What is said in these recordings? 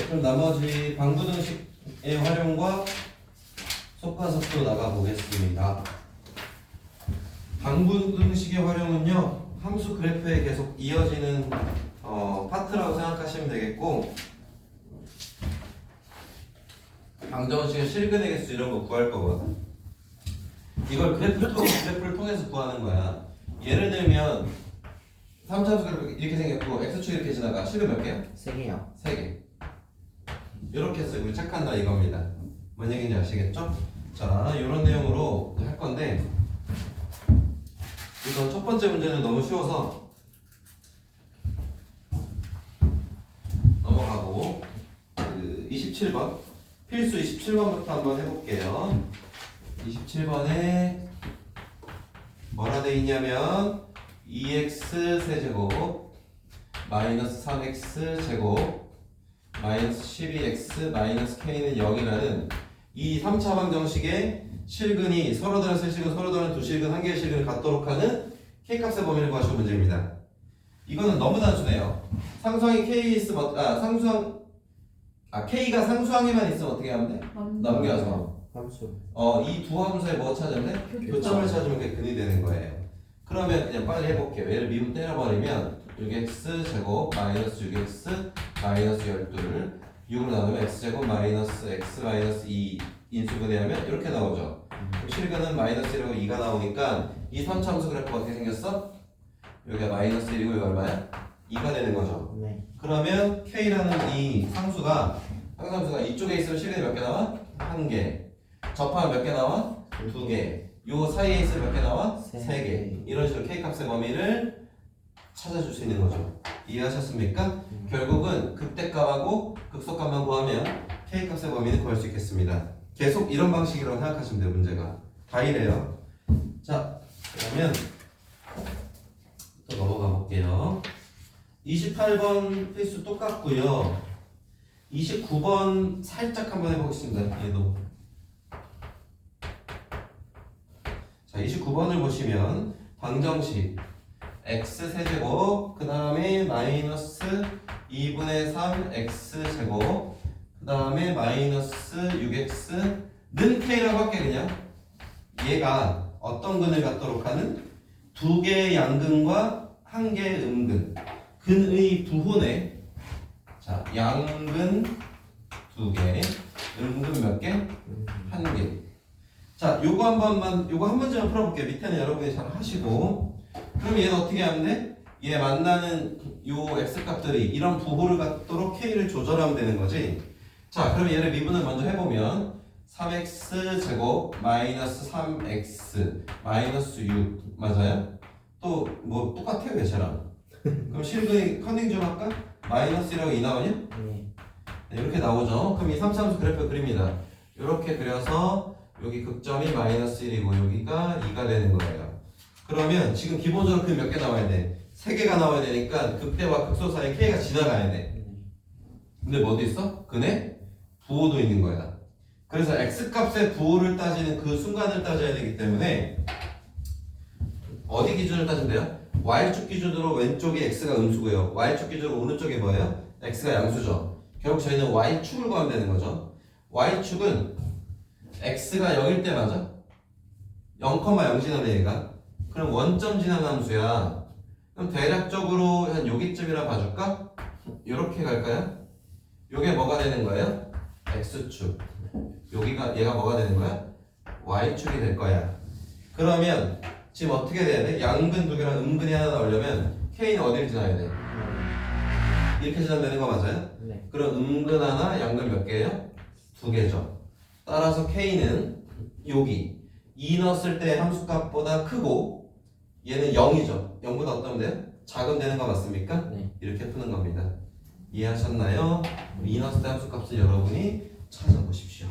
그럼 나머지 방부등식의 활용과 속가속도 나가보겠습니다. 방부등식의 활용은요, 함수 그래프에 계속 이어지는 파트라고 생각하시면 되겠고, 방정식의 실근의 개수 이런 거 구할 거거든. 이걸 그래프를 통해서 구하는 거야. 예를 들면 3차함수 그래프 이렇게 생겼고 x축 이렇게 지나가. 실근 몇 개야? 3개요. 3개. 이렇게 쓰고 체크한다 이겁니다. 뭔 얘기인지 아시겠죠? 자, 이런 내용으로 할 건데, 이건 첫 번째 문제는 너무 쉬워서 넘어가고, 27번 필수 27번부터 한번 해볼게요. 27번에 뭐라 돼 있냐면 2x 세제곱 마이너스 3x 제곱 마이너스 12x 마이너스 k는 0이라는 이 3차 방정식의 실근이 서로 다른 세 실근, 서로 다른 두 실근, 한 개의 실근을 갖도록 하는 k값의 범위를 구하시는 문제입니다. 이거는 너무 단순해요. 상수항이 k 있으면 k가 상수항에만 있으면 어떻게 하면 돼? 넘겨서 함수. 이 두 함수에 뭐 찾으면 돼? 교점을 찾으면 그게 근이 되는 거예요. 그러면 그냥 빨리 해볼게요. 얘를 미분 때려버리면 6x 제곱 마이너스 6x 마이너스 12를 6으로 나누면 x제곱 마이너스 x 마이너스 2 인수분해하면 이렇게 나오죠. 실근은 마이너스 1이고 2가 나오니까 이 3차함수 그래프가 어떻게 생겼어? 여기가 마이너스 1이고 여기 얼마야? 2가 되는 거죠. 네. 그러면 k라는 이 상수가 항상수가 이쪽에 있으면 실근이 몇 개 나와? 1개. 접하면 몇 개 나와? 2개. 요 사이에 있으면 몇 개 나와? 3개. 이런 식으로 k값의 범위를 찾아줄 수 있는 거죠. 이해하셨습니까? 결국은 극대값하고 극소값만 구하면 k값의 범위는 구할 수 있겠습니다. 계속 이런 방식이라고 생각하시면 돼요. 문제가 다 이래요. 자, 그러면 또 넘어가 볼게요. 28번 필수 똑같고요. 29번 살짝 한번 해보겠습니다. 얘도. 자, 29번을 보시면 방정식 x 세제곱 그 다음에 마이너스 2분의 3 x 제곱 그 다음에 마이너스 6x는 k라고 할게. 그냥 얘가 어떤 근을 갖도록 하는 두 개의 양근과 한 개의 음근, 근의 부호네. 자, 양근 두 개, 음근 몇 개? 한 개. 자, 요거 한 문제만 풀어볼게요. 밑에는 여러분이 잘 하시고. 그럼 얘는 어떻게 하면 돼? 얘 만나는 요 x 값들이 이런 부호를 갖도록 k를 조절하면 되는 거지. 자, 그럼 얘를 미분을 먼저 해보면 3x 제곱 마이너스 3x 마이너스 6 맞아요? 또 뭐 똑같아요 얘처럼. 그럼 실근이 컨닝 좀 할까? 마이너스 1하고 2 나오냐? 네. 네, 이렇게 나오죠. 그럼 이 3차함수 그래프 그립니다. 이렇게 그려서 여기 극점이 마이너스 1이고 여기가 2가 되는 거예요. 그러면 지금 기본적으로 그 몇 개 나와야 돼? 3개가 나와야 되니까 극대와 극소 사이에 k가 지나가야 돼. 근데 뭐도 있어? 근에 부호도 있는 거야. 그래서 x값의 부호를 따지는 그 순간을 따져야 되기 때문에 어디 기준을 따진대요? y축 기준으로 왼쪽이 x가 음수고요. y축 기준으로 오른쪽이 뭐예요? x가 양수죠. 결국 저희는 y축을 구하면 되는 거죠. y축은 x가 0일 때 맞아? 0,0 지나네 얘가. 그럼 원점 지난 함수야. 그럼 대략적으로 한 여기쯤이라 봐줄까? 이렇게 갈까요? 요게 뭐가 되는 거예요? x축. 여기가 얘가 뭐가 되는 거야? y축이 될 거야. 그러면 지금 어떻게 돼야 돼? 양근 두 개랑 음근이 하나 나오려면 k는 어디를 지나야 돼? 이렇게 지나면 되는 거 맞아요? 네. 그럼 음근 하나, 양근 몇 개예요? 2개죠. 따라서 k는 여기 2 넣었을 때 함수값보다 크고 얘는 0이죠. 0보다 어떠면 돼요? 작으면 되는 거 맞습니까? 네. 이렇게 푸는 겁니다. 이해하셨나요? 2 넣었을 때 함수값을 여러분이 찾아보십시오.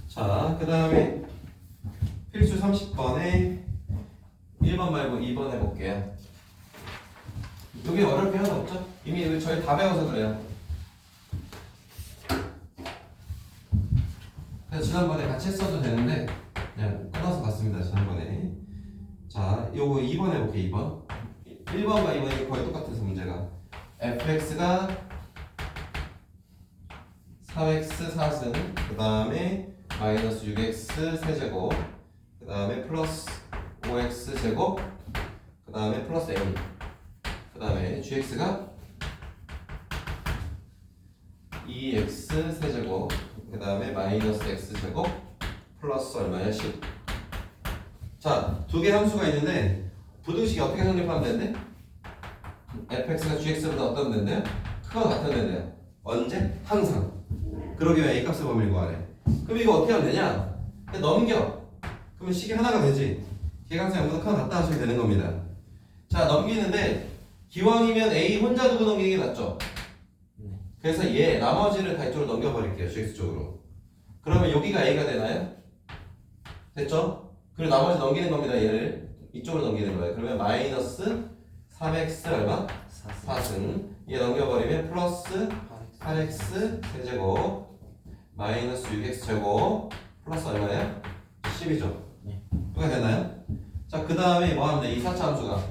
자, 그 다음에 필수 30번에 1번 말고 2번 해볼게요. 여기 어려울 게 하나 없죠? 이미 저희 다 배워서 그래요. 그래서 지난번에 같이 했어도 되는데 그냥 끊어서 봤습니다. 지난번에. 자, 요거 2번 해볼게. 2번. 1번과 2번이 거의 똑같아서 문제가 fx가 3x 4승 그 다음에 마이너스 6x 세제곱 그 다음에 플러스 5x 제곱 그 다음에 플러스 a 그 다음에 gx가 2x 세제곱 그 다음에 마이너스 x 제곱 플러스 얼마야? 10. 자, 두 개 함수가 있는데 부등식이 어떻게 성립하면 된대? fx가 gx보다 어떤 된대요? 크거나 같은 된대요. 언제? 항상. 그러기 위해 a값의 범위를 구하래. 그럼 이거 어떻게 하면 되냐? 그냥 넘겨. 그러면 식이 하나가 되지. 계강사 0보다 크거나 같다 하시면 되는 겁니다. 자, 넘기는데 기왕이면 a 혼자 두고 넘기는 게 낫죠? 그래서 얘 나머지를 다 이쪽으로 넘겨버릴게요. gx 쪽으로. 그러면 여기가 a가 되나요? 됐죠? 그리고 나머지 넘기는 겁니다. 얘를 이쪽으로 넘기는 거예요. 그러면 마이너스 3x 얼마? 4승. 얘 넘겨버리면 플러스 8x 세제곱 마이너스 6x 제곱 플러스 얼마예요? 10이죠. 이거 되나요? 자, 그 다음에 뭐 하면 돼? 이 4차 함수가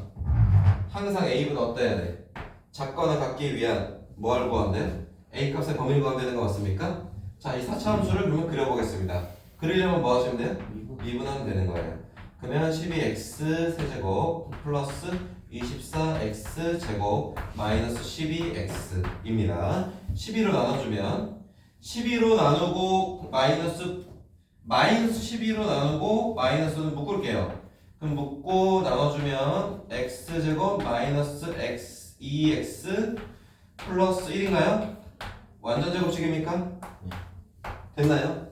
항상 a보다 어때야 돼? 작거나 같기 위한 뭐를 구하면 돼요? a 값의 범위를 구하면 되는 거 맞습니까? 자, 이 4차 함수를 그러면 그려보겠습니다. 그리려면 뭐 하시면 돼요? 미분하면 되는 거예요. 그러면 12x 세제곱 플러스 24x 제곱 마이너스 12x입니다. 12로 나눠주면 12로 나누고 마이너스 12로 나누고 마이너스는 묶을게요. 그럼 묶고 나눠주면 x제곱 마이너스 x 2x 플러스 1인가요? 완전 제곱식입니까? 됐나요?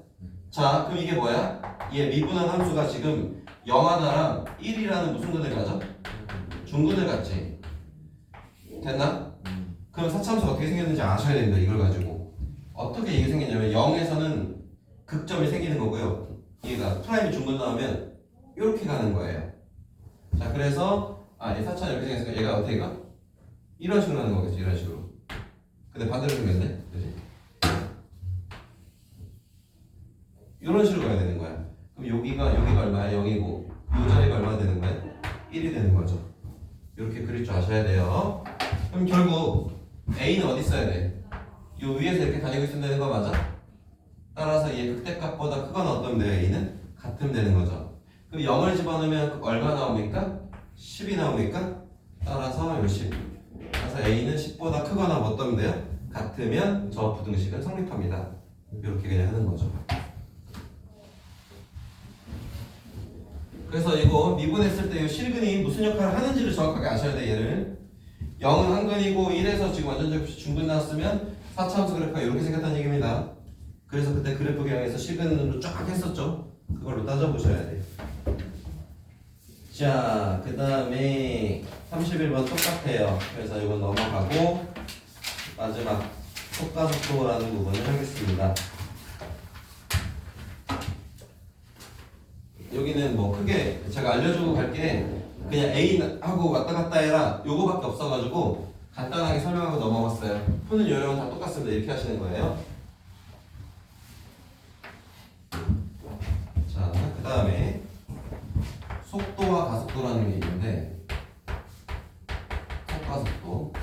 자, 그럼 이게 뭐야? 얘 미분한 함수가 지금 0하나랑 1이라는 무슨 근을 가져? 중근을 갖지. 됐나? 그럼 사차함수가 어떻게 생겼는지 아셔야 됩니다. 이걸 가지고 어떻게 이게 생겼냐면 0에서는 극점이 생기는 거고요. 얘가 프라임이 중근 나오면 이렇게 가는 거예요. 자, 그래서 얘 사차 이렇게 생겼으니까 얘가 어떻게 가? 이런 식으로 가는 거겠지. 이런 식으로. 근데 반대로 생겼네. 그지? 이런 식으로 가야 되는 거야. 그럼 여기가 얼마야? 0이고 이 자리가 얼마 되는 거야? 1이 되는 거죠. 이렇게 그릴 줄 아셔야 돼요. 그럼 결국 A는 어디 있어야 돼? 요 위에서 이렇게 다니고 있으면 되는 거 맞아? 따라서 얘 극대값보다 크거나 어떤 데 A는 같으면 되는 거죠. 그럼 0을 집어넣으면 얼마 나옵니까? 10이 나옵니까? 따라서 요 10. 그래서 A는 10보다 크거나 어떤 데요? 같으면 저 부등식은 성립합니다. 이렇게 그냥 하는 거죠. 그래서 이거 미분했을 때 이 실근이 무슨 역할을 하는지를 정확하게 아셔야 돼. 얘를 0은 한근이고 1에서 지금 완전 제곱식 중근 나왔으면 4차 함수 그래프가 이렇게 생겼다는 얘기입니다. 그래서 그때 그래프 경향에서 실근으로 쫙 했었죠. 그걸로 따져보셔야 돼. 자, 그 다음에 31번 똑같아요. 그래서 이건 넘어가고 마지막 속가속도라는 부분을 하겠습니다. 여기는 뭐 크게 제가 알려주고 갈게 그냥 A하고 왔다 갔다 해라 요거밖에 없어가지고 간단하게 설명하고 넘어갔어요. 푸는 요령은 다 똑같습니다. 이렇게 하시는 거예요. 자, 그 다음에 속도와 가속도라는 게 있는데 속가속도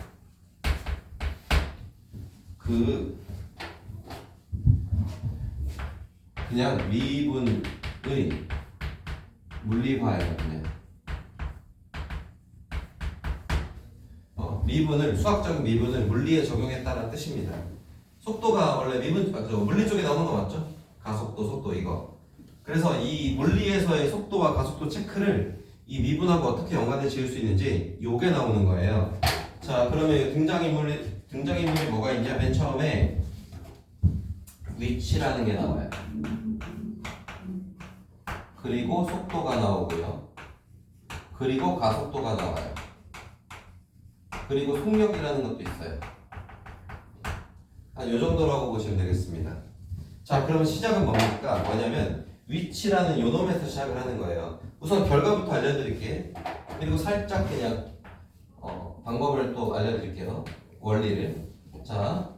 그냥 미분의 물리화예요. 그냥 미분을 수학적인 미분을 물리에 적용했다는 뜻입니다. 속도가 원래 물리 쪽에 나오는 거 맞죠? 가속도, 속도 이거. 그래서 이 물리에서의 속도와 가속도 체크를 이 미분하고 어떻게 연관을 지을 수 있는지 요게 나오는 거예요. 자, 그러면 등장인물이 뭐가 있냐? 맨 처음에 위치라는 게 나와요. 그리고 속도가 나오고요. 그리고 가속도가 나와요. 그리고 속력이라는 것도 있어요. 한 요 정도라고 보시면 되겠습니다. 자, 그러면 시작은 뭡니까? 뭐냐면 위치라는 요 놈에서 시작을 하는 거예요. 우선 결과부터 알려드릴게요. 그리고 살짝 그냥 방법을 또 알려드릴게요. 원리를. 자,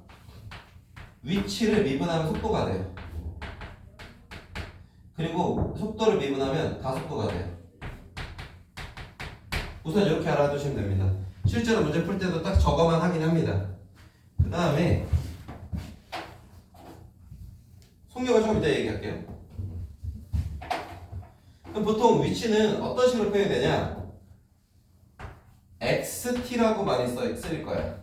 위치를 미분하면 속도가 돼요. 그리고 속도를 미분하면 가속도가 돼요. 우선 이렇게 알아두시면 됩니다. 실제로 문제 풀 때도 딱 저거만 하긴 합니다. 그 다음에 속력을 좀 이따 얘기할게요. 그럼 보통 위치는 어떤 식으로 표현되냐? xt라고 많이 쓸 거야.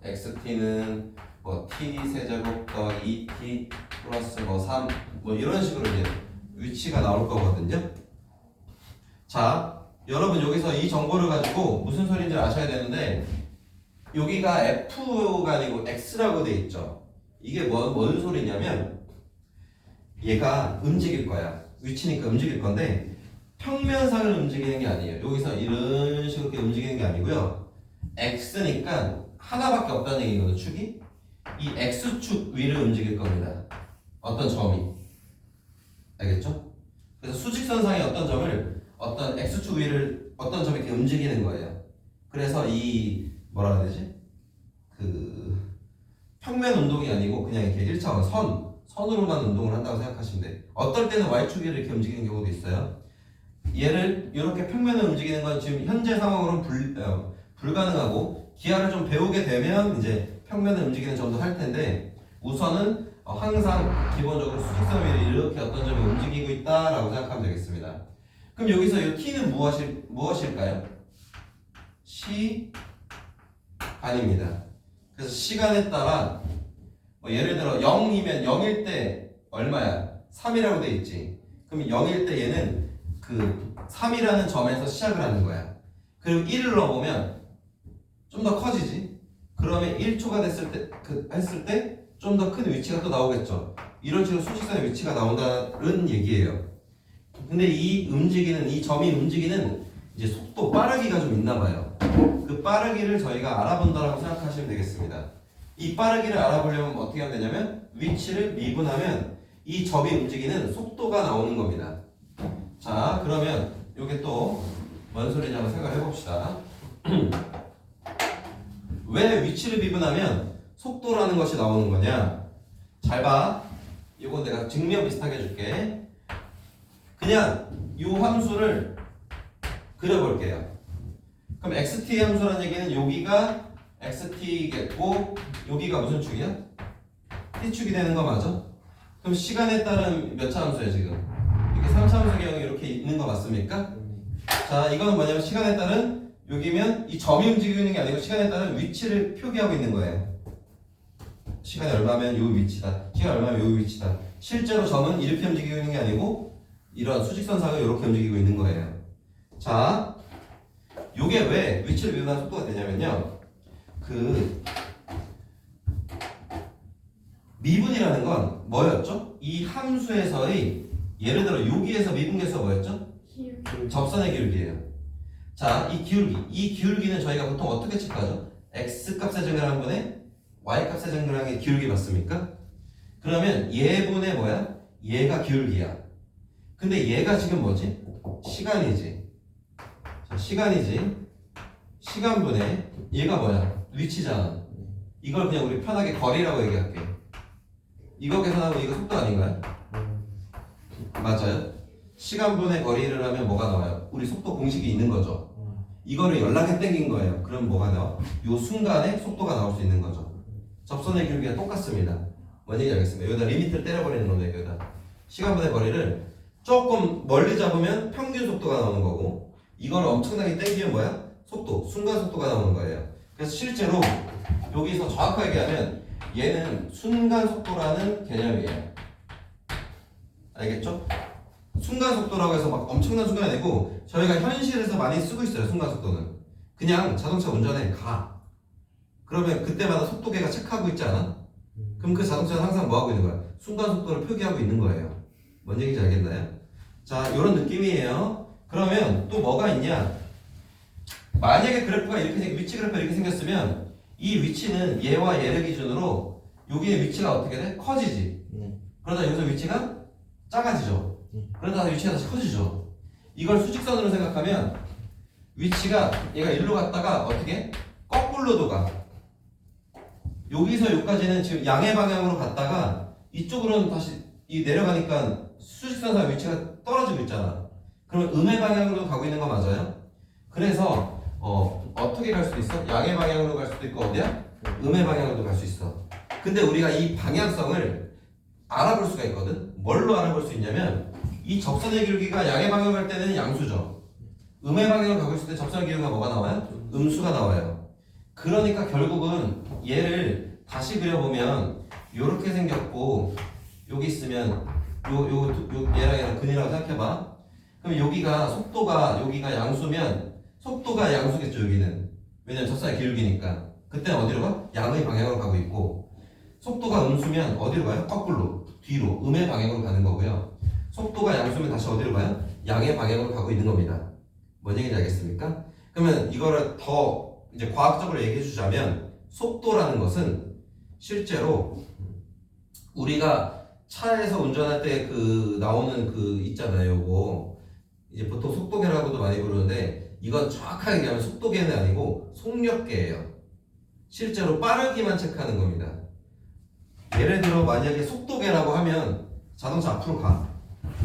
xt는 뭐 t 세제곱 더하기 2t 플러스 뭐 3 뭐 이런 식으로 이제 위치가 나올 거거든요. 자, 여러분 여기서 이 정보를 가지고 무슨 소리인지 아셔야 되는데 여기가 f가 아니고 x라고 돼 있죠. 이게 뭔 소리냐면 얘가 움직일 거야. 위치니까 움직일 건데 평면상을 움직이는 게 아니에요. 여기서 이런 식으로 이렇게 움직이는 게 아니고요. x니까 하나밖에 없다는 얘기거든요. 축이. 이 x축 위를 움직일 겁니다. 어떤 점이. 알겠죠? 그래서 수직선상의 어떤 점을 어떤 x축 위를 어떤 점이 이렇게 움직이는 거예요. 그래서 이 뭐라 해야 되지? 그 평면 운동이 아니고 그냥 이렇게 1차원 선으로만 운동을 한다고 생각하시면 돼요. 어떨 때는 y축 위를 이렇게 움직이는 경우도 있어요. 얘를 이렇게 평면을 움직이는 건 지금 현재 상황으로는 불가능하고 기하를 좀 배우게 되면 이제 평면을 움직이는 점도 할 텐데 우선은 항상 기본적으로 수직선 위를 이렇게 어떤 점이 움직이고 있다라고 생각하면 되겠습니다. 그럼 여기서 이 t는 무엇일까요? 시간입니다. 그래서 시간에 따라 뭐 예를 들어 0이면 0일 때 얼마야? 3이라고 돼 있지. 그럼 0일 때 얘는 그 3이라는 점에서 시작을 하는 거야. 그리고 1을 넣어보면 좀 더 커지지. 그러면 1초가 됐을 때 했을 때 좀 더 큰 위치가 또 나오겠죠. 이런 식으로 수직선의 위치가 나온다는 얘기예요. 근데 이 점이 움직이는 이제 속도 빠르기가 좀 있나 봐요. 그 빠르기를 저희가 알아본다라고 생각하시면 되겠습니다. 이 빠르기를 알아보려면 어떻게 하면 되냐면 위치를 미분하면 이 점이 움직이는 속도가 나오는 겁니다. 자, 그러면 이게 또 뭔 소리인지 한번 생각해 봅시다. 왜 위치를 미분하면 속도라는 것이 나오는 거냐? 잘 봐. 이건 내가 증명 비슷하게 해줄게. 그냥 이 함수를 그려볼게요. 그럼 xt 함수라는 얘기는 여기가 xt겠고 여기가 무슨 축이야? t축이 되는 거 맞아? 그럼 시간에 따른 몇 차 함수야 지금? 이렇게 3차 함수 경우 이렇게 있는 거 맞습니까? 자, 이거는 뭐냐면 시간에 따른 여기면 이 점이 움직이는 게 아니고 시간에 따른 위치를 표기하고 있는 거예요. 시간이 얼마면 요 위치다. 시간이 얼마면 요 위치다. 실제로 점은 이렇게 움직이고 있는 게 아니고 이런 수직선상을 이렇게 움직이고 있는 거예요. 자, 요게 왜 위치를 미분하는 속도가 되냐면요. 그 미분이라는 건 뭐였죠? 이 함수에서의 예를 들어 여기에서 미분계수가 뭐였죠? 접선의 기울기예요. 자, 이 기울기는 저희가 보통 어떻게 체크하죠? x값의 증가량분의 y값의 증가량의 기울기 맞습니까? 그러면 얘분의 뭐야? 얘가 기울기야. 근데 얘가 지금 뭐지? 시간이지. 자, 시간이지. 시간분의 얘가 뭐야? 위치잖아. 이걸 그냥 우리 편하게 거리라고 얘기할게. 이거 계산하면 이거 속도 아닌가요? 맞아요. 시간분의 거리를 하면 뭐가 나와요? 우리 속도 공식이 있는 거죠. 이거를 연락에 땡긴 거예요. 그럼 뭐가 나와? 요 순간에 속도가 나올 수 있는 거죠. 접선의 기울기가 똑같습니다. 뭔 얘기인지 알겠습니다. 여기다 리미트를 때려버리는 겁니다. 여기다 시간분의 거리를 조금 멀리 잡으면 평균 속도가 나오는 거고 이걸 엄청나게 땡기면 뭐야? 속도, 순간 속도가 나오는 거예요. 그래서 실제로 여기서 정확하게 얘기하면 얘는 순간 속도라는 개념이에요. 알겠죠? 순간 속도라고 해서 막 엄청난 순간이 아니고 저희가 현실에서 많이 쓰고 있어요. 순간 속도는 그냥 자동차 운전에 가. 그러면 그때마다 속도계가 체크하고 있지 않아? 그럼 그 자동차는 항상 뭐 하고 있는 거야? 순간 속도를 표기하고 있는 거예요. 뭔 얘기인지 알겠나요? 자, 이런 느낌이에요. 그러면 또 뭐가 있냐? 만약에 그래프가 이렇게 위치 그래프가 이렇게 생겼으면 이 위치는 얘와 얘를 기준으로 여기의 위치가 어떻게 돼? 커지지. 그러다 여기서 위치가 작아지죠. 그러다 위치가 다시 커지죠. 이걸 수직선으로 생각하면 위치가 얘가 일로 갔다가 어떻게? 거꾸로도 가. 여기서 여기까지는 지금 양의 방향으로 갔다가 이쪽으로는 다시 내려가니까 수직선상 위치가 떨어지고 있잖아. 그러면 음의 방향으로 가고 있는 거 맞아요? 그래서 어떻게 갈 수도 있어? 양의 방향으로 갈 수도 있고 어디야? 음의 방향으로도 갈 수 있어. 근데 우리가 이 방향성을 알아볼 수가 있거든. 뭘로 알아볼 수 있냐면 이 접선의 기울기가 양의 방향으로 갈 때는 양수죠. 음의 방향으로 가고 있을 때 접선의 기울기가 뭐가 나와요? 음수가 나와요. 그러니까 결국은 얘를 다시 그려보면 이렇게 생겼고 여기 있으면 얘랑 얘랑 근이라고 생각해봐. 그럼 여기가 속도가 여기가 양수면 속도가 양수겠죠. 여기는 왜냐면 접선의 기울기니까. 그때는 어디로 가? 양의 방향으로 가고 있고 속도가 음수면 어디로 가요? 거꾸로 뒤로 음의 방향으로 가는 거고요. 속도가 양수면 다시 어디로 가요? 양의 방향으로 가고 있는 겁니다. 뭔 얘기인지 알겠습니까? 그러면 이거를 더 이제 과학적으로 얘기해 주자면 속도라는 것은 실제로 우리가 차에서 운전할 때 그 나오는 그 있잖아요. 요거 이제 보통 속도계라고도 많이 부르는데 이건 정확하게 얘기하면 속도계는 아니고 속력계예요. 실제로 빠르기만 체크하는 겁니다. 예를 들어 만약에 속도계라고 하면 자동차 앞으로 가.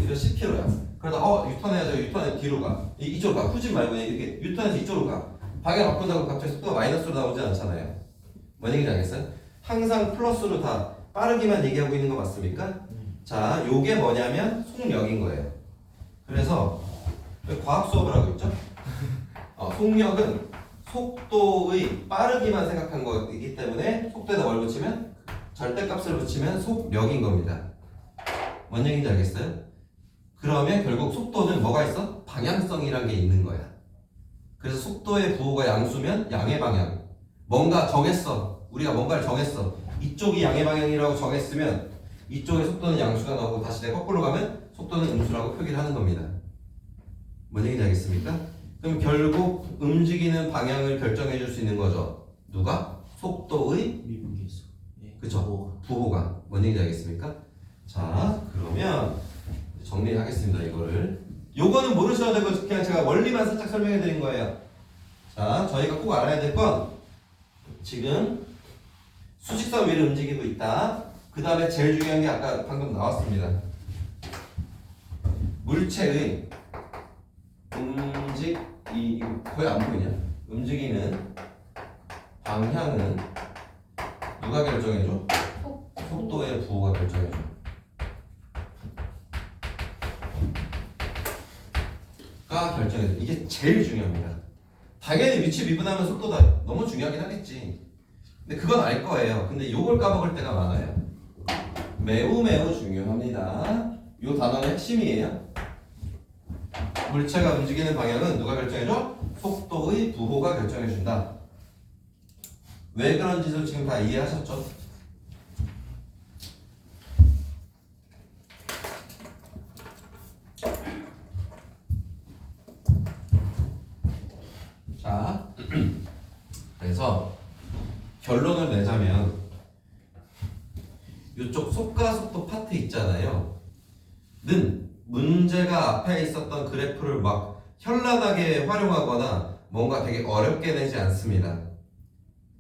이거 10km야. 그러다 유턴해야죠. 유턴해 뒤로 가. 이쪽으로 가. 후진 말고 이렇게 유턴해서 이쪽으로 가. 방향 바꾼다고 갑자기 속도가 마이너스로 나오지 않잖아요. 뭔 얘기인지 알겠어요? 항상 플러스로 다 빠르기만 얘기하고 있는 거 맞습니까? 자, 요게 뭐냐면 속력인 거예요. 그래서 왜 과학 수업을 하고 있죠? 속력은 속도의 빠르기만 생각한 거이기 때문에 속도에다 뭘 붙이면 절대값을 붙이면 속력인 겁니다. 뭔 얘기인지 알겠어요? 그러면 결국 속도는 뭐가 있어? 방향성이라는 게 있는 거야. 그래서 속도의 부호가 양수면 양의 방향. 뭔가 정했어. 우리가 뭔가를 정했어. 이쪽이 양의 방향이라고 정했으면 이쪽의 속도는 양수가 나오고 다시 내가 거꾸로 가면 속도는 음수라고 표기를 하는 겁니다. 뭔 얘기인지 알겠습니까? 그럼 결국 움직이는 방향을 결정해 줄 수 있는 거죠. 누가? 속도의 미분계수. 그쵸? 부호가. 뭔 얘기인지 알겠습니까? 자, 그러면 정리하겠습니다. 이거를. 요거는 모르셔도 되고 그냥 제가 원리만 살짝 설명해 드린 거예요. 자, 저희가 꼭 알아야 될 건 지금 수직선 위를 움직이고 있다. 그 다음에 제일 중요한 게 아까 방금 나왔습니다. 물체의 거의 안 보이냐? 움직이는 방향은 누가 결정해줘? 속도의 부호가 결정해줘. 가 결정해줘. 이게 제일 중요합니다. 당연히 위치 미분하면 속도다 너무 중요하긴 하겠지. 근데 그건 알 거예요. 근데 요걸 까먹을 때가 많아요. 매우 중요합니다. 요 단어는 핵심이에요. 물체가 움직이는 방향은 누가 결정해줘? 속도의 부호가 결정해준다. 왜 그런지도 지금 다 이해하셨죠? 자, 그래서 결론을 내자면 이쪽 속가속도 파트 있잖아요. 는 문제가 앞에 있었던 그래프를 막 현란하게 활용하거나 뭔가 되게 어렵게 내지 않습니다.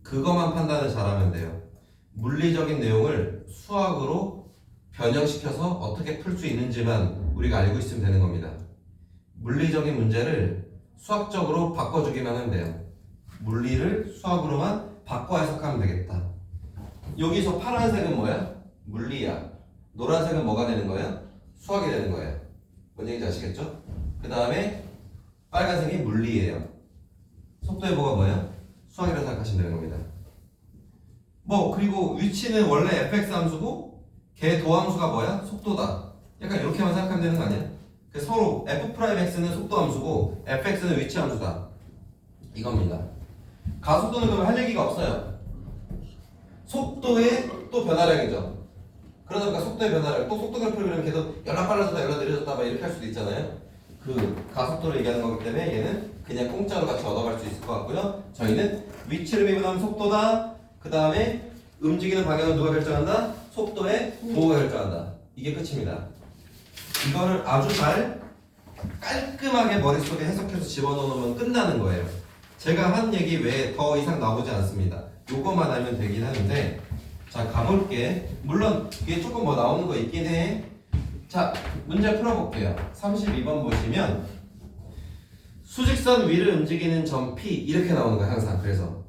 그것만 판단을 잘하면 돼요. 물리적인 내용을 수학으로 변형시켜서 어떻게 풀 수 있는지만 우리가 알고 있으면 되는 겁니다. 물리적인 문제를 수학적으로 바꿔주기만 하면 돼요. 물리를 수학으로만 바꿔 해석하면 되겠다. 여기서 파란색은 뭐야? 물리야. 노란색은 뭐가 되는 거야? 수학이 되는 거예요. 뭔 얘기인지 아시겠죠? 그 다음에 빨간색이 물리예요. 속도의 부호가 뭐야? 수학이라고 생각하시면 되는 겁니다. 그리고 위치는 원래 fx 함수고 걔 도함수가 뭐야? 속도다. 약간 이렇게만 생각하면 되는 거 아니야? 서로 f'x는 속도 함수고 fx는 위치 함수다. 이겁니다. 가속도는 그러면 할 얘기가 없어요. 속도의 또 변화량이죠. 그러다 보니까 속도의 변화량, 또 속도 그래프를 그리면 계속 열나 빨라졌다 열나 느려졌다 막 이렇게 할 수도 있잖아요. 그 가속도를 얘기하는 거기 때문에 얘는 그냥 공짜로 같이 얻어갈 수 있을 것 같고요. 저희는 위치를 미분하면 속도다. 그 다음에 움직이는 방향은 누가 결정한다? 속도의 부호가 결정한다. 이게 끝입니다. 이거를 아주 잘 깔끔하게 머릿속에 해석해서 집어넣으면 끝나는 거예요. 제가 한 얘기 외에 더 이상 나오지 않습니다. 요거만 알면 되긴 하는데, 자 가볼게. 물론 이게 조금 나오는 거 있긴 해. 자 문제 풀어볼게요. 32번 보시면 수직선 위를 움직이는 점 P 이렇게 나오는 거야 항상. 그래서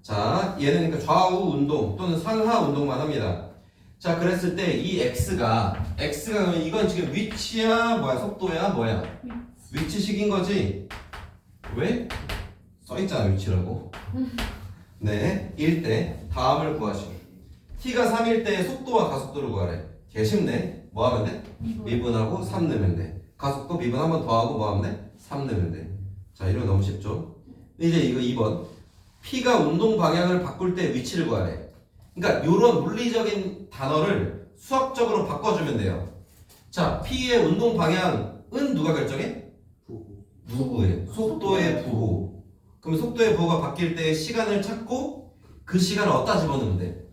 자 얘는 그러니까 좌우 운동 또는 상하 운동만 합니다. 자 그랬을 때 이 x가 그러면 이건 지금 위치야 뭐야 속도야 뭐야 위치식인 거지. 왜? 써있잖아 위치라고. 네 1 때 다음을 구하시오. t가 3일 때 속도와 가속도를 구하래. 개 쉽네. 뭐 하면 돼? 미분하고 3 넣으면 돼. 가속도 미분 한 번 더 하고 뭐 하면 돼? 3 넣으면 돼. 자 이러면 너무 쉽죠. 이제 이거 2번 P가 운동 방향을 바꿀 때 위치를 구하래. 그러니까 이런 물리적인 단어를 수학적으로 바꿔주면 돼요. 자 P의 운동 방향은 누가 결정해? 누구의? 속도의 부호. 그럼 속도의 부호가 바뀔 때 시간을 찾고 그 시간을 어디다 집어넣으면 돼?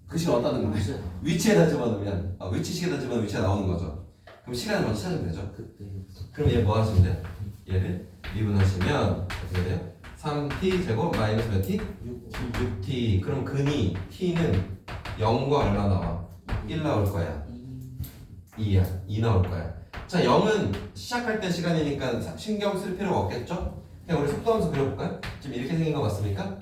그 시간 어디다 넣으면 돼? 위치에다 집어넣으면 위치식에다 집어넣으면 위치가 나오는 거죠. 그럼 시간을 먼저 찾으면 되죠. 그럼 얘 뭐 하시면 돼요? 얘를 미분하시면 어떻게 돼요? 3t 제곱 마이너스 몇 t? 6t. 그럼 근이 t는 0과 얼마 나와? 1 나올 거야. 2야. 2 나올 거야. 자 0은 시작할 때 시간이니까 신경 쓸 필요가 없겠죠? 그냥 우리 속도하면서 그려볼까요? 지금 이렇게 생긴 거 맞습니까?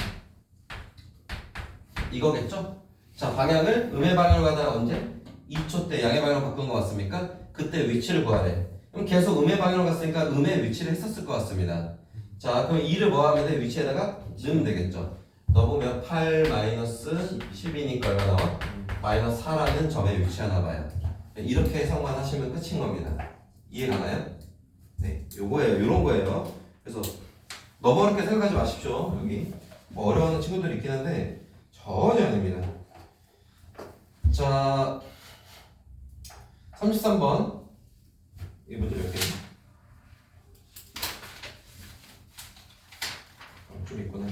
이거겠죠? 자 방향을 음의 방향으로 가다가 언제? 2초 때 양의 방향으로 바꾼 거 맞습니까? 그때 위치를 구하래. 그럼 계속 음의 방향으로 갔으니까 음의 위치를 했었을 것 같습니다. 자 그럼 2를 뭐 하면 돼? 위치에다가 넣으면 되겠죠. 넣어보면 8 마이너스 10이니까 얼마 나와? 마이너스 4라는 점에 위치하나 봐요. 이렇게 해석만 하시면 끝인 겁니다. 이해가나요? 네, 요거예요. 요런 거예요. 그래서 너무 어렵게 생각하지 마십시오. 여기 뭐 어려워하는 친구들이 있긴 한데 전혀 아닙니다. 자 33번 이 문제 몇 개? 좀 있구나.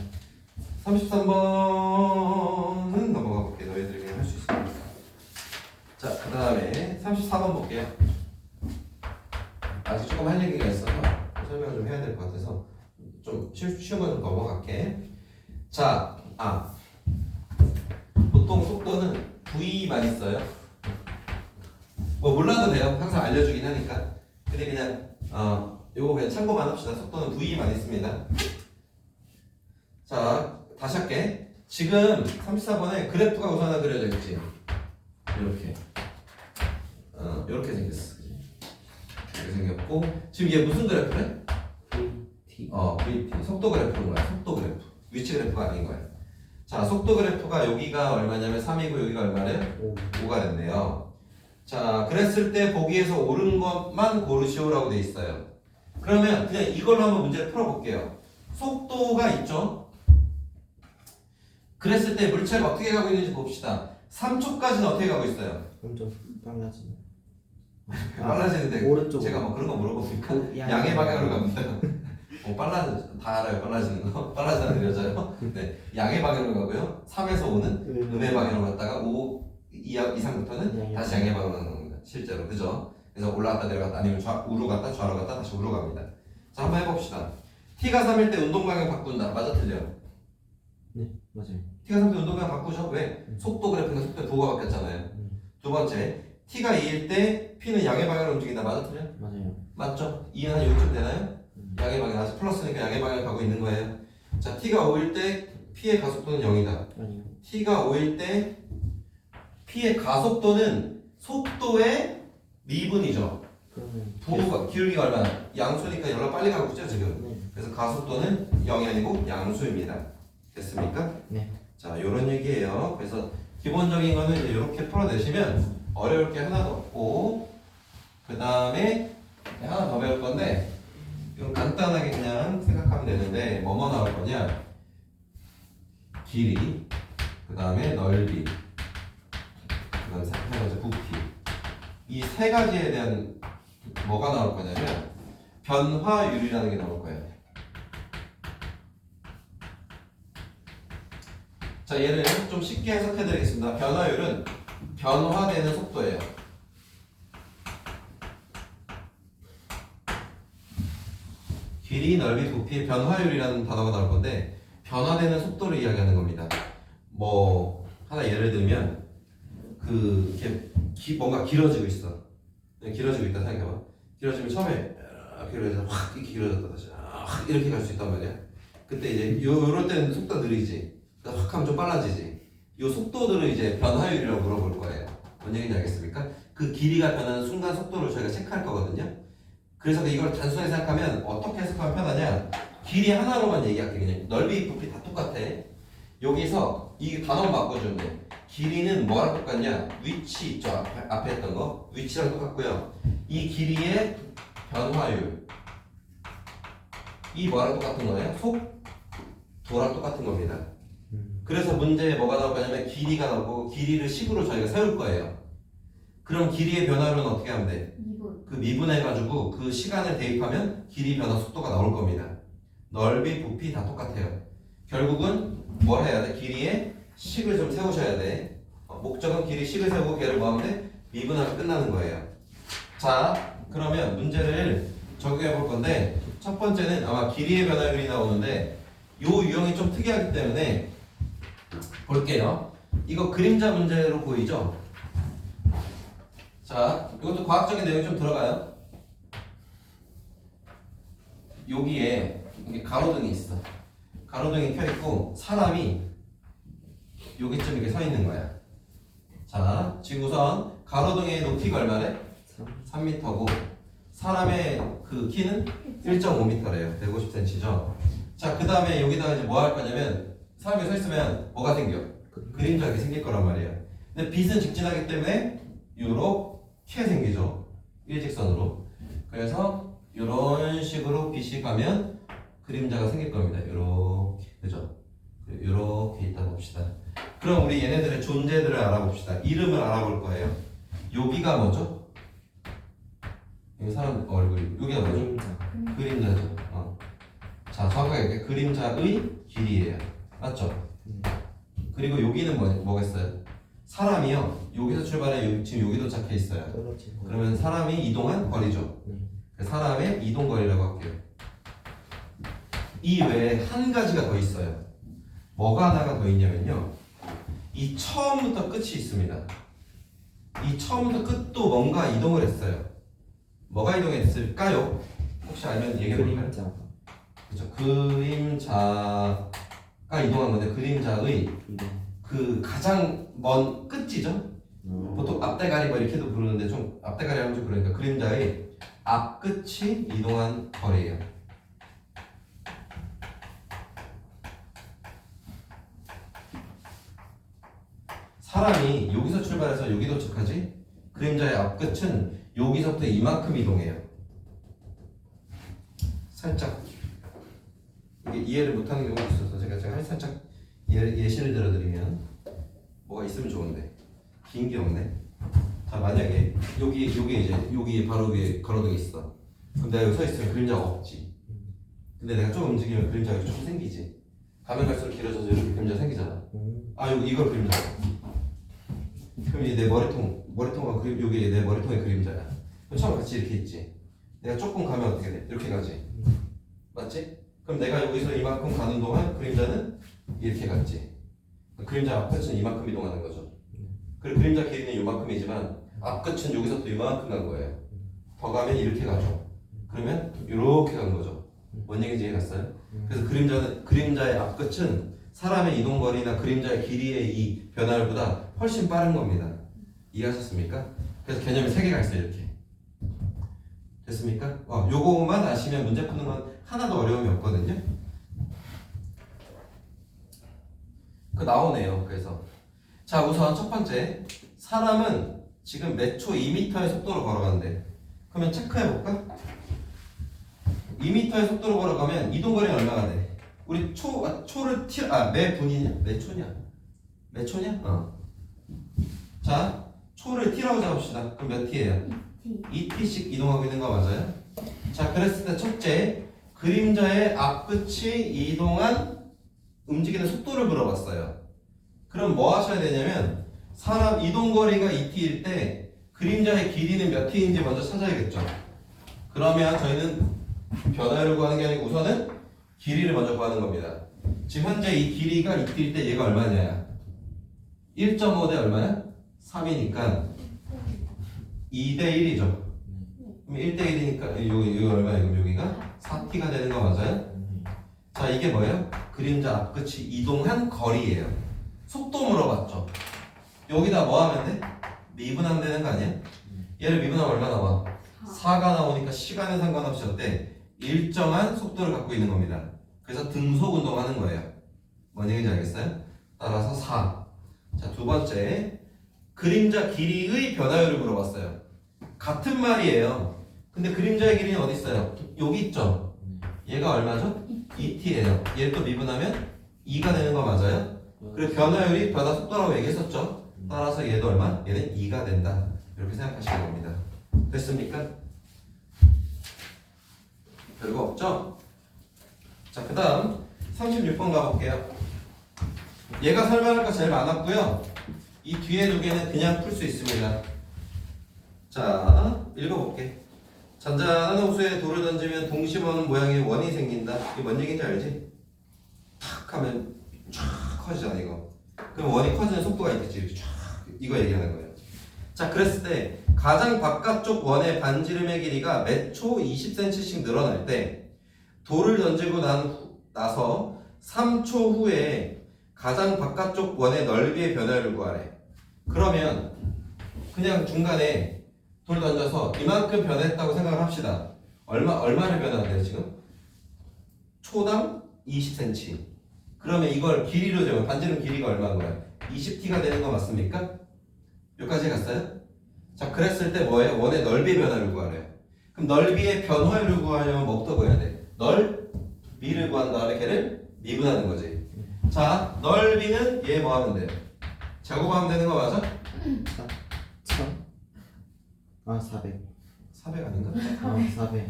33번은 넘어가 볼게요. 너희들이 그냥 할 수 있을 거니까. 자, 그 다음에 34번 볼게요. 아직 조금 할 얘기가 있어서 설명을 좀 해야 될 것 같아서 좀 쉬운 거 좀 넘어갈게. 자, 보통 속도는 V만 있어요. 뭐 몰라도 돼요. 항상 알려주긴 하니까. 근데 그냥 요거 그냥 참고만 합시다. 속도는 V만 있습니다. 자, 다시 할게. 지금 34번에 그래프가 우선 하나 그려져 있지. 이렇게. 이렇게 생겼어. 이렇게 생겼고, 지금 얘 무슨 그래프래? VT. VT. 속도 그래프인 거야. 속도 그래프. 위치 그래프가 아닌 거야. 자, 속도 그래프가 여기가 얼마냐면 3이고 여기가 얼마래요? 5가 됐네요. 자, 그랬을 때 보기에서 옳은 것만 고르시오라고 돼 있어요. 그러면 그냥 이걸로 한번 문제를 풀어볼게요. 속도가 있죠? 그랬을 때 물체가 어떻게 가고 있는지 봅시다. 3초까지는 어떻게 가고 있어요? 점점 빨라지네. 빨라지는데 오른쪽. 제가 뭐 그런 거 물어봅니까? 양의 양의 방향으로 갑니다. 다 알아요. 빨라지는 거. 빨라지는 느려져요. 네, 양의 방향으로 가고요. 3에서 5는 음의 방향으로 갔다가 5 이상부터는 다시 양의 방향으로 가는 겁니다. 실제로 그죠? 그래서 올라갔다 내려갔다 아니면 우로 갔다 좌로 갔다 다시 우로 갑니다. 자 한번 해봅시다. t가 3일 때 운동 방향 바꾼다. 맞아 틀려? 네 맞아요. t가 3일 때 운동 방향 바꾸죠? 왜? 속도 그래프가 속도의 부호가 바뀌었잖아요. 두 번째 t가 2일 때 p는 양의 방향으로 움직인다. 맞아 틀려? 맞아요. 맞죠? 2는 한 여기쯤 되나요? 양의 방향 아직 플러스니까 양의 방향 가고 있는 거예요. 자 t가 5일 때 p의 가속도는 0이다. 아니요. t가 5일 때 p의 가속도는 속도의 미분이죠. 그러면 부호가 기울기가 얼마나? 양수니까 연락 빨리 가고 있죠 지금. 네. 그래서 가속도는 0이 아니고 양수입니다. 됐습니까? 네. 자 요런 얘기예요. 그래서 기본적인 거는 이제 이렇게 풀어내시면 어려울 게 하나도 없고, 그 다음에 하나 더 배울 건데 이건 간단하게 그냥 생각하면 되는데 뭐뭐 나올 거냐? 길이, 그 다음에 넓이, 그 다음에 세 번째 부피. 이 세 가지에 대한 뭐가 나올 거냐면 변화율이라는 게 나올 거예요. 자 얘를 좀 쉽게 해석해 드리겠습니다. 변화율은 변화되는 속도예요. 길이, 넓이, 부피의 변화율이라는 단어가 나올 건데 변화되는 속도를 이야기하는 겁니다. 뭐 하나 예를 들면 이렇게 뭔가 길어지고 있어. 길어지고 있다 생각해봐. 길어지면 처음에 이렇게 길어져서 확 이렇게 길어졌다 다시 쫙 이렇게 갈 수 있단 말이야. 그때 이제 요럴 때는 속도 느리지. 확 하면 좀 빨라지지. 요 속도들을 이제 변화율이라고 물어볼 거예요. 뭔 얘기인지 알겠습니까? 그 길이가 변하는 순간 속도를 저희가 체크할 거거든요. 그래서 이걸 단순하게 생각하면 어떻게 해석하면 편하냐? 길이 하나로만 얘기할게. 그냥 넓이, 부피 다 똑같아. 여기서 이 단어만 바꿔주면 돼. 길이는 뭐랑 똑같냐? 위치 있죠? 앞에 했던 거. 위치랑 똑같고요. 이 길이의 변화율. 이 뭐랑 똑같은 거예요? 속도랑 똑같은 겁니다. 그래서 문제에 뭐가 나올 거냐면 길이가 나오고 길이를 식으로 저희가 세울 거예요. 그럼 길이의 변화율은 어떻게 하면 돼? 그 미분해가지고 그 시간을 대입하면 길이 변화 속도가 나올 겁니다. 넓이, 부피 다 똑같아요. 결국은 뭘 해야 돼? 길이의 식을 좀 세우셔야 돼. 목적은 길이 식을 세우고 걔를 뭐 하면 돼? 미분하면 끝나는 거예요. 자, 그러면 문제를 적용해 볼 건데 첫 번째는 아마 길이의 변화율이 나오는데 요 유형이 좀 특이하기 때문에 볼게요. 이거 그림자 문제로 보이죠? 자, 이것도 과학적인 내용이 좀 들어가요. 여기에 이게 가로등이 있어. 가로등이 켜있고 사람이 여기쯤 이렇게 서 있는 거야. 자, 지금 우선 가로등의 높이가 얼마래? 3m고 사람의 그 키는 1.5m래요. 150cm죠. 자, 그 다음에 여기다가 이제 뭐 할 거냐면 사람이 서 있으면 뭐가 생겨? 그림자가 생길 거란 말이에요. 근데 빛은 직진하기 때문에 요렇게 생기죠. 일직선으로. 그래서 이런 식으로 빛이 가면 그림자가 생길 겁니다. 요렇게. 그죠? 요렇게 있다 봅시다. 그럼 우리 얘네들의 존재들을 알아봅시다. 이름을 알아볼 거예요. 여기가 뭐죠? 여기 사람 얼굴이. 여기가 뭐죠? 그림자죠. 자, 정확하게 이렇게 그림자의 길이에요. 맞죠? 그리고 여기는 뭐겠어요? 사람이요. 여기서 출발해 지금 여기 도착해 있어요. 그러면 사람이 이동한 거리죠. 사람의 이동 거리라고 할게요. 이 외에 한 가지가 더 있어요. 뭐가 하나가 더 있냐면요. 이 처음부터 끝이 있습니다. 이 처음부터 끝도 뭔가 이동을 했어요. 뭐가 이동했을까요? 혹시 알면 얘기해 볼까요? 그렇죠. 그림자가 이동한 건데 그림자의 그 가장 먼 끝이죠. 보통 앞대가리 뭐 이렇게도 부르는데 좀 앞대가리 하면 좀 그러니까 그림자의 앞 끝이 이동한 거리예요. 사람이 여기서 출발해서 여기 도착하지. 그림자의 앞 끝은 여기서부터 이만큼 이동해요. 살짝 이게 이해를 못하는 경우가 있어서 제가 살짝 예시를 들어드리면 뭐가 있으면 좋은데 긴 게 없네. 자, 만약에 여기 이제 여기 바로 위에 가로등이 있어. 그럼 내가 여기 서 있으면 그림자가 없지. 근데 내가 좀 움직이면 그림자가 조금 생기지. 가면 갈수록 길어져서 이렇게 그림자 생기잖아. 아, 이걸 그림자. 그럼 이제 내 머리통과 여기 내 머리통의 그림자야. 그럼 처음 같이 이렇게 있지. 내가 조금 가면 어떻게 돼? 이렇게 가지. 맞지? 그럼 내가 여기서 이만큼 가는 동안 그림자는 이렇게 갔지. 그림자 앞끝은 이만큼 이동하는 거죠. 그리고 그림자 길이는 이만큼이지만 앞끝은 여기서부터 이만큼 간 거예요. 더 가면 이렇게 가죠. 그러면 이렇게 간 거죠. 뭔 얘기인지 이해갔어요? 그래서 그림자의 앞끝은 사람의 이동거리나 그림자의 길이의 이 변화율보다 훨씬 빠른 겁니다. 이해하셨습니까? 그래서 개념이 3개가 있어요. 이렇게. 됐습니까? 요거만 아시면 문제 푸는 건 하나도 어려움이 없거든요. 나오네요. 그래서 자, 우선 첫 번째 사람은 지금 몇 초 2m의 속도로 걸어가는데 그러면 체크해볼까? 2m의 속도로 걸어가면 이동거리는 얼마가 돼? 우리 초를 몇 분이냐? 몇 초냐? 몇 초냐? 자, 초를 t라고 잡읍시다. 그럼 몇 t예요? 2t씩 이동하고 있는 거 맞아요? 자, 그랬을 때 첫째 그림자의 앞끝이 이동한 움직이는 속도를 물어봤어요. 그럼 뭐 하셔야 되냐면 사람 이동거리가 2t일 때 그림자의 길이는 몇 t인지 먼저 찾아야겠죠. 그러면 저희는 변화율을 구하는 게 아니고 우선은 길이를 먼저 구하는 겁니다. 지금 현재 이 길이가 2t일 때 얘가 얼마냐? 1.5 대 얼마야? 3이니까 2대 1이죠. 그럼 1대1이니까 여기 얼마야? 그럼 여기가 4t가 되는 거 맞아요? 네. 자, 이게 뭐예요? 그림자 앞끝이 이동한 거리예요. 속도 물어봤죠. 여기다 뭐 하면 돼? 미분하면 되는 거 아니야? 얘를 미분하면 얼마 나와? 4가 나오니까 시간에 상관없이 어때? 일정한 속도를 갖고 있는 겁니다. 그래서 등속 운동하는 거예요. 뭔 얘기인지 알겠어요? 따라서 4. 자, 두 번째. 그림자 길이의 변화율을 물어봤어요. 같은 말이에요. 근데 그림자의 길이는 어디 있어요? 여기 있죠? 얘가 얼마죠? 2t예요. 얘를 또 미분하면 2가 되는 거 맞아요? 그리고 변화율이 변화 속도라고 얘기했었죠? 따라서 얘도 얼마? 얘는 2가 된다. 이렇게 생각하시면 됩니다. 됐습니까? 별거 없죠? 자, 그 다음 36번 가볼게요. 얘가 설명할 거 제일 많았고요. 이 뒤에 두 개는 그냥 풀 수 있습니다. 자, 읽어볼게. 잔잔한 호수에 돌을 던지면 동심원 모양의 원이 생긴다. 이게 뭔 얘기인지 알지? 탁 하면 쫙 커지잖아 이거. 그럼 원이 커지는 속도가 있겠지. 이렇게 쫙 이거 얘기하는 거예요. 자, 그랬을 때 가장 바깥쪽 원의 반지름의 길이가 매 초 20cm씩 늘어날 때 돌을 던지고 나서 3초 후에 가장 바깥쪽 원의 넓이의 변화를 구하래. 그러면 그냥 중간에 돌 던져서 이만큼 변했다고 생각을 합시다. 얼마를 변화한대요 지금? 초당 20cm. 그러면 이걸 길이로 재면 반지름 길이가 얼마인 거야? 20t가 되는 거 맞습니까? 여기까지 갔어요? 자, 그랬을 때 뭐예요? 원의 넓이의 변화를 구하래요. 그럼 넓이의 변화율을 구하려면 뭐부터 구해야 돼? 넓이를 구한 다음에 걔를 미분하는 거지. 자, 넓이는 얘 뭐 하면 돼요? 제곱하면 되는 거 맞아? 1000? 아 400. 400 아닌가? 400.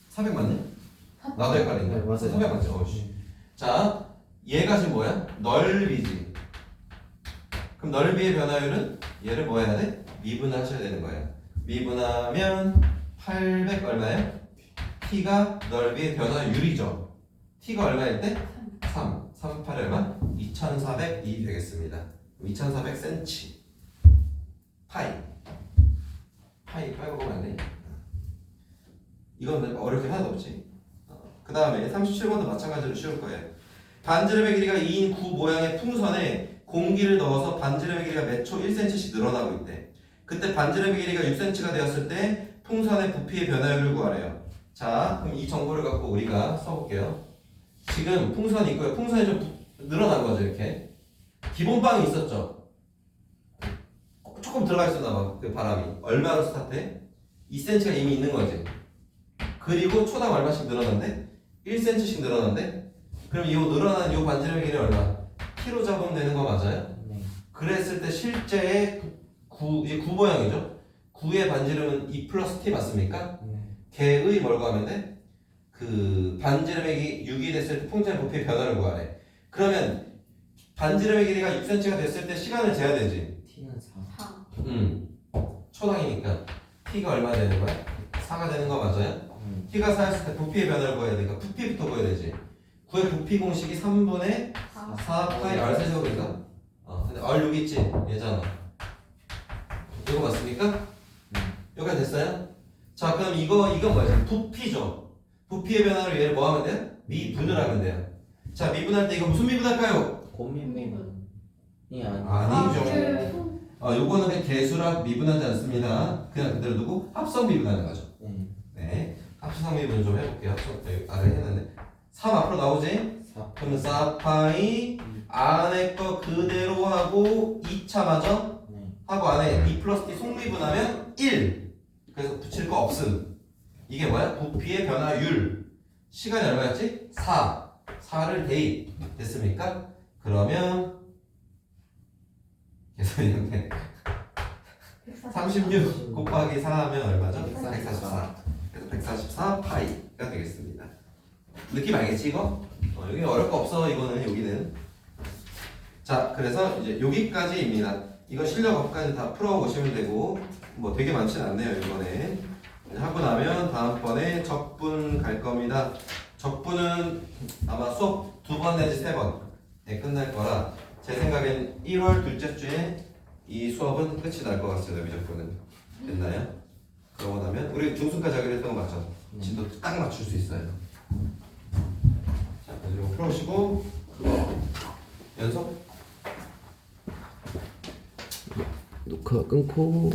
400 맞네? 나도 헷갈린다. 네, 맞아요. 400 맞지? 자, 얘가 지금 뭐야? 넓이지. 그럼 넓이의 변화율은 얘를 뭐 해야 돼? 미분을 하셔야 되는 거예요. 미분하면 800 얼마예요? t가 넓이의 변화율이죠. t가 얼마일 때? 3. 3, 8 얼마? 2400이 되겠습니다. 2400cm. 파이 빨고 보면 안 돼. 이건 어렵게 하나도 없지. 그 다음에 37번도 마찬가지로 쉬울 거예요. 반지름의 길이가 2인 구 모양의 풍선에 공기를 넣어서 반지름의 길이가 매 초 1cm씩 늘어나고 있대. 그때 반지름의 길이가 6cm가 되었을 때 풍선의 부피의 변화율을 구하래요. 자, 그럼 이 정보를 갖고 우리가 써볼게요. 지금 풍선이 있고요. 풍선이 좀 늘어난 거죠, 이렇게. 기본빵이 있었죠. 조금 들어가 있었나 봐, 그 바람이. 얼마로 스타트해? 2cm가 이미 있는 거지. 그리고 초당 얼마씩 늘어난대? 1cm씩 늘어난대? 그럼 이 늘어난 이 반지름의 길이 얼마? t로 잡으면 되는 거 맞아요? 네. 그랬을 때 실제의 이제 9 모양이죠? 9의 반지름은 2 플러스 t 맞습니까? 네. 걔의 뭘 구하면 돼? 그 반지름의 6이 됐을 때 풍선의 부피의 변화를 구하래. 그러면 반지름의 길이가 6cm가 됐을 때 시간을 재야 되지. T는 4. 초당이니까 t가 얼마 되는 거야? 4가 되는 거 맞아요? t가 4였을 때 부피의 변화를 구해야 되니까 부피부터 구해야 되지. 9의 부피 공식이 3분의 4 파이 r 세제곱인가? 근데 r 여기 있지? 얘잖아. 이거 맞습니까? 여기가 됐어요? 자, 그럼 이건 뭐야? 부피죠. 부피의 변화를 얘를 뭐 하면 돼요? 미분을 하면 돼요. 자, 미분할 때 이거 무슨 미분할까요? 고미분이 아니죠. 요거는 그냥 개수랑 미분하지 않습니다. 그냥 그대로 두고 합성 미분하는 거죠. 네, 합성 미분 좀 해볼게요. 아래 했는데 3 앞으로 나오지? 4. 그러면 4파이 안에 거 그대로 하고 2차 맞아? 네. 하고 안에 2 플러스 t 속미분하면 1. 그래서 붙일 거 없음. 이게 뭐야? 부피의 변화율. 시간이 얼마였지? 4. 4를 대입. 됐습니까? 그러면 계산이 안 36 곱하기 4 하면 얼마죠? 144. 그래서 144 파이가 되겠습니다. 느낌 알겠지 이거? 여기 어려울 거 없어 이거는 여기는. 자, 그래서 이제 여기까지입니다. 이거 실력 업까지 다 풀어보시면 되고 뭐 되게 많지는 않네요 이번에. 하고 나면 다음번에 적분 갈 겁니다. 적분은 아마 수업 2번 내지 3번에 끝날 거라 제 생각엔 1월 둘째 주에 이 수업은 끝이 날 것 같습니다. 미적분은 됐나요? 그러고 나면 우리 중순까지 하기로 했던 거 맞죠? 네. 진도 딱 맞출 수 있어요. 자, 그래서 이거 풀어오시고 연속 녹화 끊고